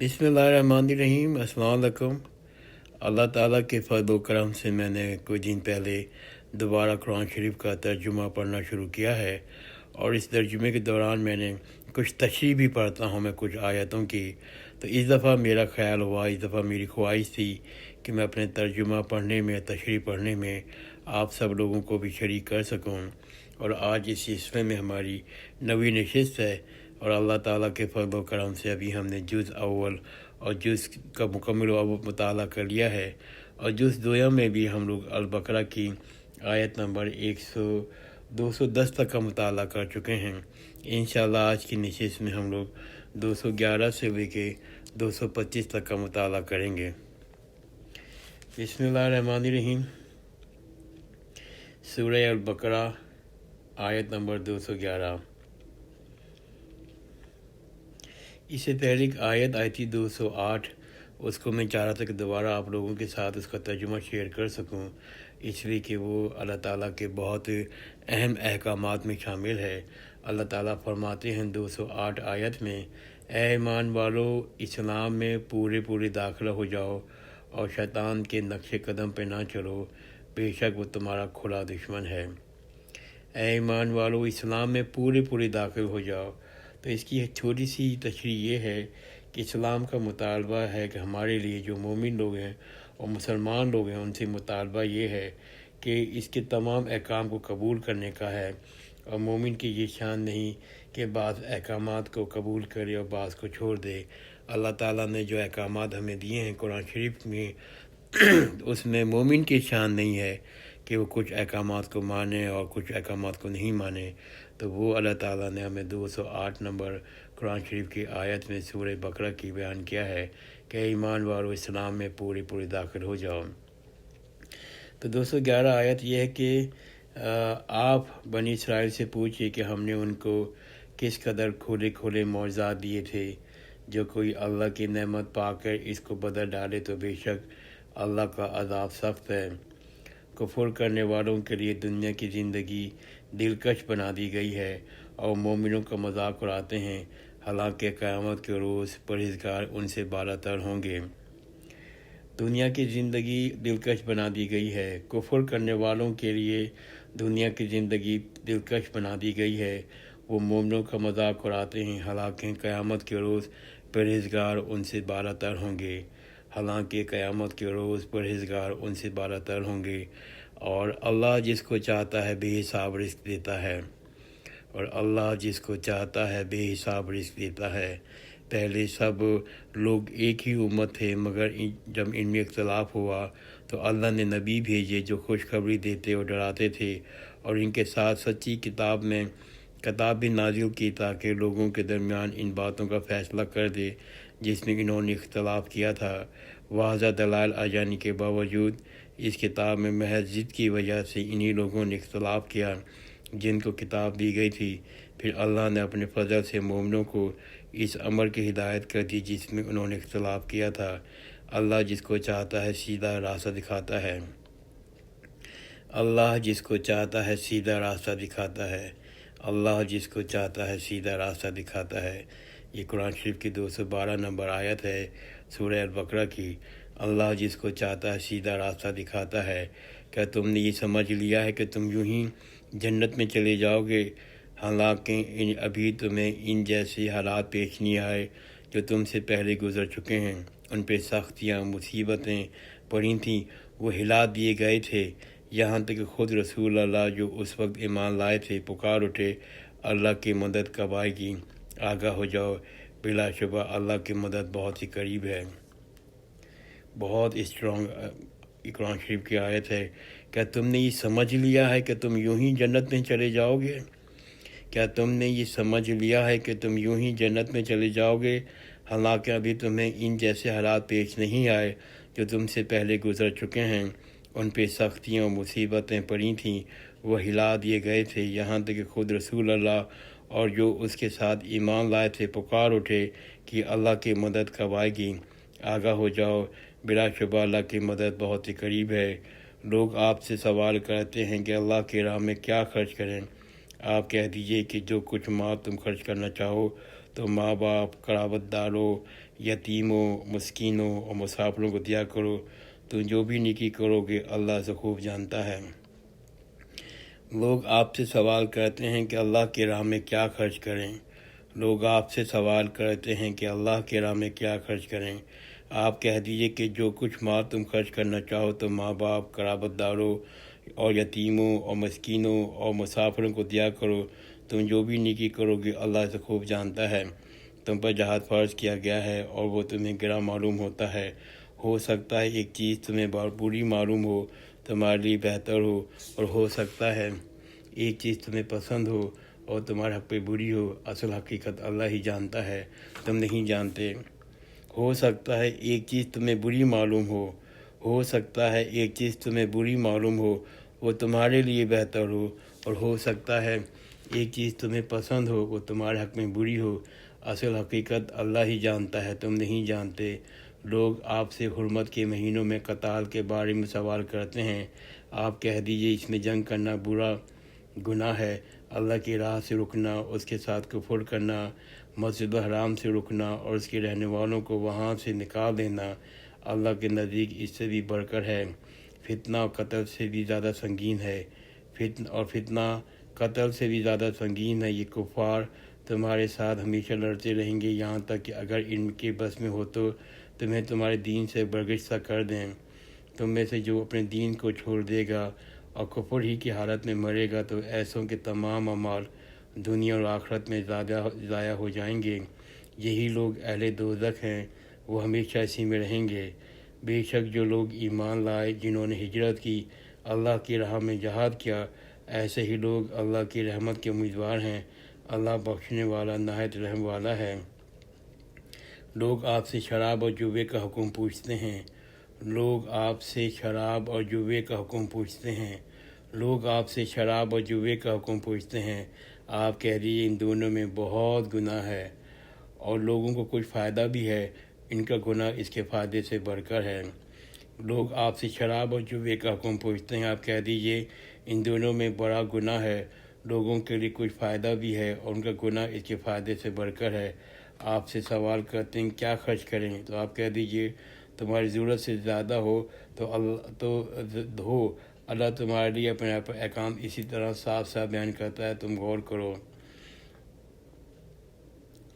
بسم اللہ الرحمن الرحیم۔ السلام علیکم۔ اللہ تعالیٰ کے فضل و کرم سے میں نے کچھ دن پہلے دوبارہ قرآن شریف کا ترجمہ پڑھنا شروع کیا ہے، اور اس ترجمے کے دوران میں نے کچھ تشریح بھی پڑھتا ہوں میں کچھ آیتوں کی۔ تو اس دفعہ میرا خیال ہوا، اس دفعہ میری خواہش تھی کہ میں اپنے ترجمہ پڑھنے میں، تشریح پڑھنے میں آپ سب لوگوں کو بھی شریک کر سکوں۔ اور آج اس سلسلے میں ہماری 9ویں نشست ہے، اور اللہ تعالیٰ کے فضل و کرم سے ابھی ہم نے جز اول اور جز کا مکمل مطالعہ کر لیا ہے، اور جز دویم میں بھی ہم لوگ البقرہ کی آیت نمبر 210 تک کا مطالعہ کر چکے ہیں۔ انشاءاللہ آج کی نشست میں ہم لوگ 211 سے لے کے 225 تک کا مطالعہ کریں گے۔ بسم اللہ الرحمن الرحیم۔ سورہ البقرہ آیت نمبر 211۔ اس سے پہلے ایک آیت آئی تھی 208، اس کو میں چاہ رہا تھا کہ دوبارہ آپ لوگوں کے ساتھ اس کا ترجمہ شیئر کر سکوں، اس لیے کہ وہ اللہ تعالیٰ کے بہت اہم احکامات میں شامل ہے۔ اللہ تعالیٰ فرماتے ہیں 208 آیت میں، اے ایمان والو، اسلام میں پورے داخلہ ہو جاؤ اور شیطان کے نقش قدم پہ نہ چلو، بے شک وہ تمہارا کھلا دشمن ہے۔ اے ایمان والو، اسلام میں پورے داخل ہو جاؤ۔ تو اس کی ایک چھوٹی سی تشریح یہ ہے کہ اسلام کا مطالبہ ہے کہ ہمارے لیے جو مومن لوگ ہیں اور مسلمان لوگ ہیں، ان سے مطالبہ یہ ہے کہ اس کے تمام احکام کو قبول کرنے کا ہے، اور مومن کی یہ شان نہیں کہ بعض احکامات کو قبول کرے اور بعض کو چھوڑ دے۔ اللہ تعالیٰ نے جو احکامات ہمیں دیے ہیں قرآن شریف میں، اس میں مومن کی شان نہیں ہے کہ وہ کچھ احکامات کو مانے اور کچھ احکامات کو نہیں مانے۔ تو وہ اللہ تعالیٰ نے ہمیں 208 نمبر قرآن شریف کی آیت میں سورہ بقرہ کی بیان کیا ہے کہ ایمان والو، اسلام میں پورے داخل ہو جاؤ۔ تو 211 آیت یہ ہے کہ آپ بنی اسرائیل سے پوچھئے کہ ہم نے ان کو کس قدر کھلے معجزات دیے تھے، جو کوئی اللہ کی نعمت پا کر اس کو بدل ڈالے تو بے شک اللہ کا عذاب سخت ہے۔ کفر کرنے والوں کے لیے دنیا کی زندگی دلکش بنا دی گئی ہے، اور مومنوں کا مذاق اڑاتے ہیں، حالانکہ قیامت کے روز پرہیزگار ان سے بالا تر ہوں گے۔ دنیا کی زندگی دلکش بنا دی گئی ہے، کفر کرنے والوں کے لیے دنیا کی زندگی دلکش بنا دی گئی ہے، وہ مومنوں کا مذاق اڑاتے ہیں، حالانکہ قیامت کے روز پرہیزگار ان سے بالا تر ہوں گے۔ حالانکہ قیامت کے روز پرہیزگار ان سے بالا تر ہوں گے، اور اللہ جس کو چاہتا ہے بے حساب رزق دیتا ہے، اور اللہ جس کو چاہتا ہے بے حساب رزق دیتا ہے۔ پہلے سب لوگ ایک ہی امت تھے، مگر جب ان میں اختلاف ہوا تو اللہ نے نبی بھیجے جو خوشخبری دیتے اور ڈراتے تھے، اور ان کے ساتھ سچی کتاب بھی نازل کی تاکہ لوگوں کے درمیان ان باتوں کا فیصلہ کر دے جس میں انہوں نے اختلاف کیا تھا۔ واضح دلائل آ جانے کے باوجود اس کتاب میں محض ضد کی وجہ سے انہی لوگوں نے اختلاف کیا جن کو کتاب دی گئی تھی۔ پھر اللہ نے اپنے فضل سے مومنوں کو اس امر کی ہدایت کر دی جس میں انہوں نے اختلاف کیا تھا۔ اللہ جس کو چاہتا ہے سیدھا راستہ دکھاتا ہے۔ اللہ جس کو چاہتا ہے سیدھا راستہ دکھاتا ہے۔ اللہ جس کو چاہتا ہے سیدھا راستہ دکھاتا ہے۔ یہ قرآن شریف کی 212 نمبر آیت ہے سورہ البقرہ کی۔ اللہ جس کو چاہتا ہے سیدھا راستہ دکھاتا ہے۔ کیا تم نے یہ سمجھ لیا ہے کہ تم یوں ہی جنت میں چلے جاؤ گے، حالانکہ ابھی تمہیں ان جیسے حالات پیش نہیں آئے جو تم سے پہلے گزر چکے ہیں؟ ان پہ سختیاں، مصیبتیں پڑی تھیں، وہ ہلا دیے گئے تھے، یہاں تک کہ خود رسول اللہ جو اس وقت ایمان لائے تھے پکار اٹھے، اللہ کی مدد کب آئے گی؟ آگاہ ہو جاؤ، بلا شبہ اللہ کی مدد بہت ہی قریب ہے۔ بہت اسٹرانگ قرآن شریف کی آیت ہے۔ کیا تم نے یہ سمجھ لیا ہے کہ تم یوں ہی جنت میں چلے جاؤ گے؟ کیا تم نے یہ سمجھ لیا ہے کہ تم یوں ہی جنت میں چلے جاؤ گے، حالانکہ ابھی تمہیں ان جیسے حالات پیش نہیں آئے جو تم سے پہلے گزر چکے ہیں؟ ان پہ سختیاں و مصیبتیں پڑی تھیں، وہ ہلا دیے گئے تھے، یہاں تک کہ خود رسول اللہ اور جو اس کے ساتھ ایمان لائے تھے پکار اٹھے کہ اللہ کی مدد کب آئے گی؟ آگاہ ہو جاؤ، بلا شبہ اللہ کی مدد بہت ہی قریب ہے۔ لوگ آپ سے سوال کرتے ہیں کہ اللہ کی راہ میں کیا خرچ کریں؟ آپ کہہ دیجئے کہ جو کچھ مال تم خرچ کرنا چاہو، تو ماں باپ، قرابت داروں یتیموں، مسکینوں اور مسافروں کو دیا کرو، تم جو بھی نیکی کرو گے اللہ سے خوب جانتا ہے۔ لوگ آپ سے سوال کرتے ہیں کہ اللہ کی راہ میں کیا خرچ کریں۔ لوگ آپ سے سوال کرتے ہیں کہ اللہ کی راہ میں کیا خرچ کریں۔ آپ کہہ دیجئے کہ جو کچھ مال تم خرچ کرنا چاہو تو ماں باپ، قرابت داروں اور یتیموں اور مسکینوں اور مسافروں کو دیا کرو، تم جو بھی نیکی کرو گے اللہ سے خوب جانتا ہے۔ تم پر جہاد فرض کیا گیا ہے اور وہ تمہیں گرا معلوم ہوتا ہے۔ ہو سکتا ہے ایک چیز تمہیں بہت بری معلوم ہو، تمہارے لیے بہتر ہو، اور ہو سکتا ہے ایک چیز تمہیں پسند ہو اور تمہارے حق پہ بری ہو۔ اصل حقیقت اللہ ہی جانتا ہے، تم نہیں جانتے۔ ہو سکتا ہے ایک چیز تمہیں بری معلوم ہو سکتا ہے ایک چیز تمہیں بری معلوم ہو، وہ تمہارے لیے بہتر ہو، اور ہو سکتا ہے ایک چیز تمہیں پسند ہو، وہ تمہارے حق میں بری ہو۔ اصل حقیقت اللہ ہی جانتا ہے، تم نہیں جانتے۔ لوگ آپ سے حرمت کے مہینوں میں قتال کے بارے میں سوال کرتے ہیں۔ آپ کہہ دیجئے اس میں جنگ کرنا برا گناہ ہے۔ اللہ کی راہ سے رکنا، اس کے ساتھ کفر کرنا، مسجد الحرام سے رکنا اور اس کے رہنے والوں کو وہاں سے نکال دینا اللہ کے نزدیک اس سے بھی بڑھ کر ہے۔ فتنہ اور قتل سے بھی زیادہ سنگین ہے۔ فتنہ قتل سے بھی زیادہ سنگین ہے۔ یہ کفار تمہارے ساتھ ہمیشہ لڑتے رہیں گے، یہاں تک کہ اگر ان کے بس میں ہو تو تمہیں تمہارے دین سے برگشتہ کر دیں۔ تم میں سے جو اپنے دین کو چھوڑ دے گا اور کفر ہی کی حالت میں مرے گا تو ایسوں کے تمام اعمال دنیا اور آخرت میں ضائع ہو جائیں گے۔ یہی لوگ اہل دوزخ ہیں، وہ ہمیشہ اسی میں رہیں گے۔ بے شک جو لوگ ایمان لائے، جنہوں نے ہجرت کی، اللہ کی راہ میں جہاد کیا، ایسے ہی لوگ اللہ کی رحمت کے امیدوار ہیں۔ اللہ بخشنے والا نہایت رحم والا ہے۔ لوگ آپ سے شراب اور جوے کا حکم پوچھتے ہیں۔ لوگ آپ سے شراب اور جوے کا حکم پوچھتے ہیں۔ لوگ آپ سے شراب اور جوے کا حکم پوچھتے ہیں۔ آپ کہہ دیجیے ان دونوں میں بہت گناہ ہے اور لوگوں کو کچھ فائدہ بھی ہے، ان کا گناہ اس کے فائدے سے بڑھ کر ہے۔ لوگ آپ سے شراب اور جوے کا حکم پوچھتے ہیں۔ آپ کہہ دیجیے ان دونوں میں بڑا گناہ ہے، لوگوں کے لیے کچھ فائدہ بھی ہے اور ان کا گناہ اس کے فائدے سے بڑھ کر ہے۔ آپ سے سوال کرتے ہیں کیا خرچ کریں، تو آپ کہہ دیجیے تمہاری ضرورت سے زیادہ ہو تو اللہ تمہارے لیے اپنے احکام اسی طرح صاف بیان کرتا ہے، تم غور کرو۔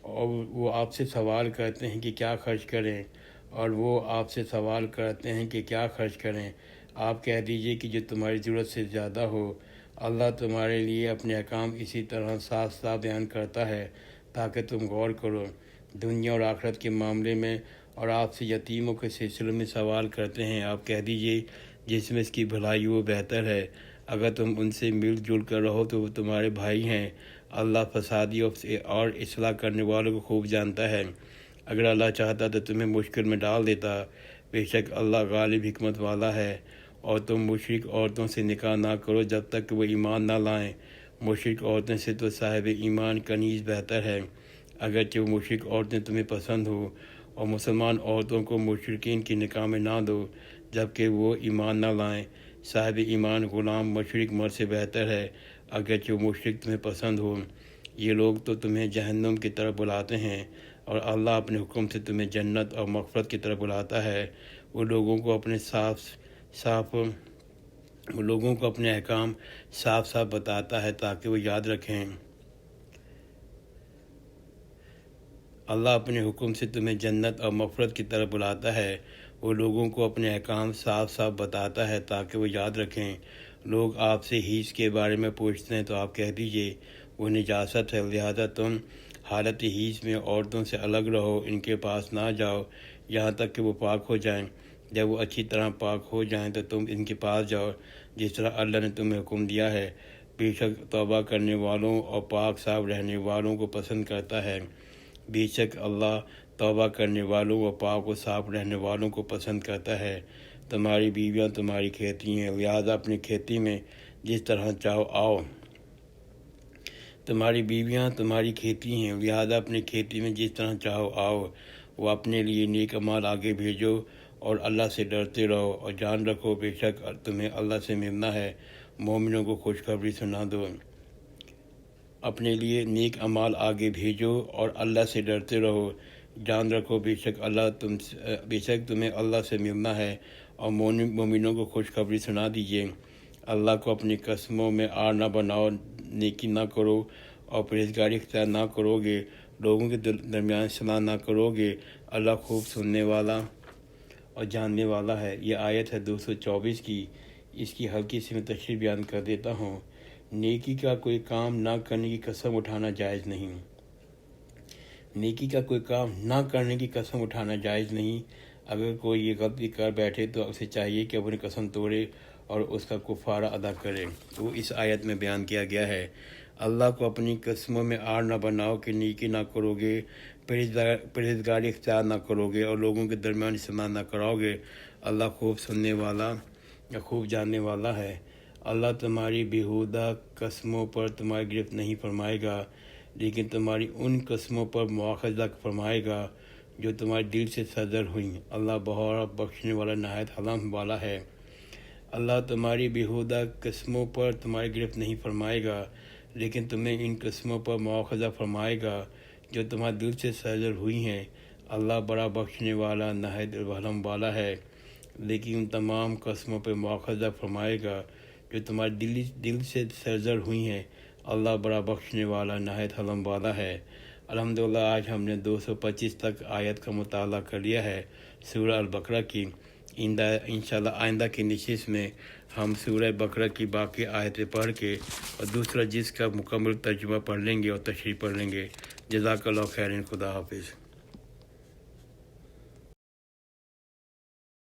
اور وہ آپ سے سوال کرتے ہیں کہ کیا خرچ کریں، اور وہ آپ سے سوال کرتے ہیں کہ کیا خرچ کریں۔ آپ کہہ دیجئے کہ جو تمہاری ضرورت سے زیادہ ہو۔ اللہ تمہارے لیے اپنے احکام اسی طرح صاف بیان کرتا ہے تاکہ تم غور کرو دنیا اور آخرت کے معاملے میں۔ اور آپ سے یتیموں کے سلسلے میں سوال کرتے ہیں۔ آپ کہہ دیجئے جس میں اس کی بھلائی وہ بہتر ہے، اگر تم ان سے مل جل کر رہو تو وہ تمہارے بھائی ہیں۔ اللہ فسادی اور اصلاح کرنے والوں کو خوب جانتا ہے۔ اگر اللہ چاہتا تو تمہیں مشکل میں ڈال دیتا، بے شک اللہ غالب حکمت والا ہے۔ اور تم مشرک عورتوں سے نکاح نہ کرو جب تک کہ وہ ایمان نہ لائیں۔ مشرک عورتوں سے تو صاحب ایمان کا نیز بہتر ہے، اگرچہ وہ مشرک عورتیں تمہیں پسند ہو۔ اور مسلمان عورتوں کو مشرکین کی نکاح میں نہ دو جب کہ وہ ایمان نہ لائیں۔ صاحب ایمان غلام مشرک مرد سے بہتر ہے، اگرچہ وہ مشرک تمہیں پسند ہو۔ یہ لوگ تو تمہیں جہنم کی طرف بلاتے ہیں اور اللہ اپنے حکم سے تمہیں جنت اور مغفرت کی طرف بلاتا ہے۔ وہ لوگوں کو اپنے احکام صاف بتاتا ہے تاکہ وہ یاد رکھیں۔ اللہ اپنے حکم سے تمہیں جنت اور مغفرت کی طرف بلاتا ہے۔ وہ لوگوں کو اپنے احکام صاف بتاتا ہے تاکہ وہ یاد رکھیں۔ لوگ آپ سے حیض کے بارے میں پوچھتے ہیں تو آپ کہہ دیجئے وہ نجاست ہے، لہذا تم حالت حیض میں عورتوں سے الگ رہو، ان کے پاس نہ جاؤ یہاں تک کہ وہ پاک ہو جائیں۔ جب وہ اچھی طرح پاک ہو جائیں تو تم ان کے پاس جاؤ جس طرح اللہ نے تمہیں حکم دیا ہے۔ بے شک توبہ کرنے والوں اور پاک صاف رہنے والوں کو پسند کرتا ہے۔ بے شک اللہ توبہ کرنے والوں اور پاک و صاف رہنے والوں کو پسند کرتا ہے۔ تمہاری بیویاں تمہاری کھیتی ہیں، لہذا اپنی کھیتی میں جس طرح چاہو آؤ۔ تمہاری بیویاں تمہاری کھیتی ہیں، لہذا اپنی کھیتی میں جس طرح چاہو آؤ۔ وہ اپنے لیے نیک اعمال آگے بھیجو اور اللہ سے ڈرتے رہو، اور جان رکھو بے شک تمہیں اللہ سے ملنا ہے۔ مومنوں کو خوشخبری سنا دو۔ اپنے لیے نیک اعمال آگے بھیجو اور اللہ سے ڈرتے رہو، جان رکھو بے شک تمہیں اللہ سے ملنا ہے، اور مومنوں کو خوشخبری سنا دیجیے۔ اللہ کو اپنی قسموں میں آڑ نہ بناؤ، نیکی نہ کرو اور پرہیزگاری اختیار نہ کرو گے، لوگوں کے درمیان صلاح نہ کرو گے، اللہ خوب سننے والا اور جاننے والا ہے۔ یہ آیت ہے 224 کی۔ اس کی ہلکی سی میں تشریح بیان کر دیتا ہوں۔ نیکی کا کوئی کام نہ کرنے کی قسم اٹھانا جائز نہیں۔ نیکی کا کوئی کام نہ کرنے کی قسم اٹھانا جائز نہیں۔ اگر کوئی یہ غلطی کر بیٹھے تو اسے چاہیے کہ اپنی قسم توڑے اور اس کا کفارہ ادا کرے۔ وہ اس آیت میں بیان کیا گیا ہے۔ اللہ کو اپنی قسموں میں آڑ نہ بناؤ کہ نیکی نہ کرو گے، پرہیزگاری اختیار نہ کرو گے اور لوگوں کے درمیان اصلاح نہ کراؤ گے، اللہ خوب سننے والا یا خوب جاننے والا ہے۔ اللہ تمہاری بیہودہ قسموں پر تمہاری گرفت نہیں فرمائے گا، لیکن تمہاری ان قسموں پر مواخذہ فرمائے گا جو تمہارے دل سے صدر ہوئیں۔ اللہ بہت بخشنے والا نہایت حلم والا ہے۔ اللہ تمہاری بیہودہ قسموں پر تمہاری گرفت نہیں فرمائے گا، لیکن تمہیں ان قسموں پر مواخذہ فرمائے گا جو تمہارے دل سے صدر ہوئی ہیں۔ اللہ بڑا بخشنے والا نہایت حلم والا ہے، لیکن ان تمام قسموں پر مواخذہ فرمائے گا جو تمہارے دل سے صدر ہوئی ہیں۔ اللہ بڑا بخشنے والا نہایت حلم والا ہے۔ الحمدللہ آج ہم نے 225 تک آیت کا مطالعہ کر لیا ہے سورہ البقرہ کی۔ انشاءاللہ آئندہ کی نشست میں ہم سورہ بقرہ کی باقی آیتیں پڑھ کے اور دوسرا جس کا مکمل ترجمہ پڑھ لیں گے اور تشریح پڑھ لیں گے۔ جزاک اللہ خیرن، خدا حافظ۔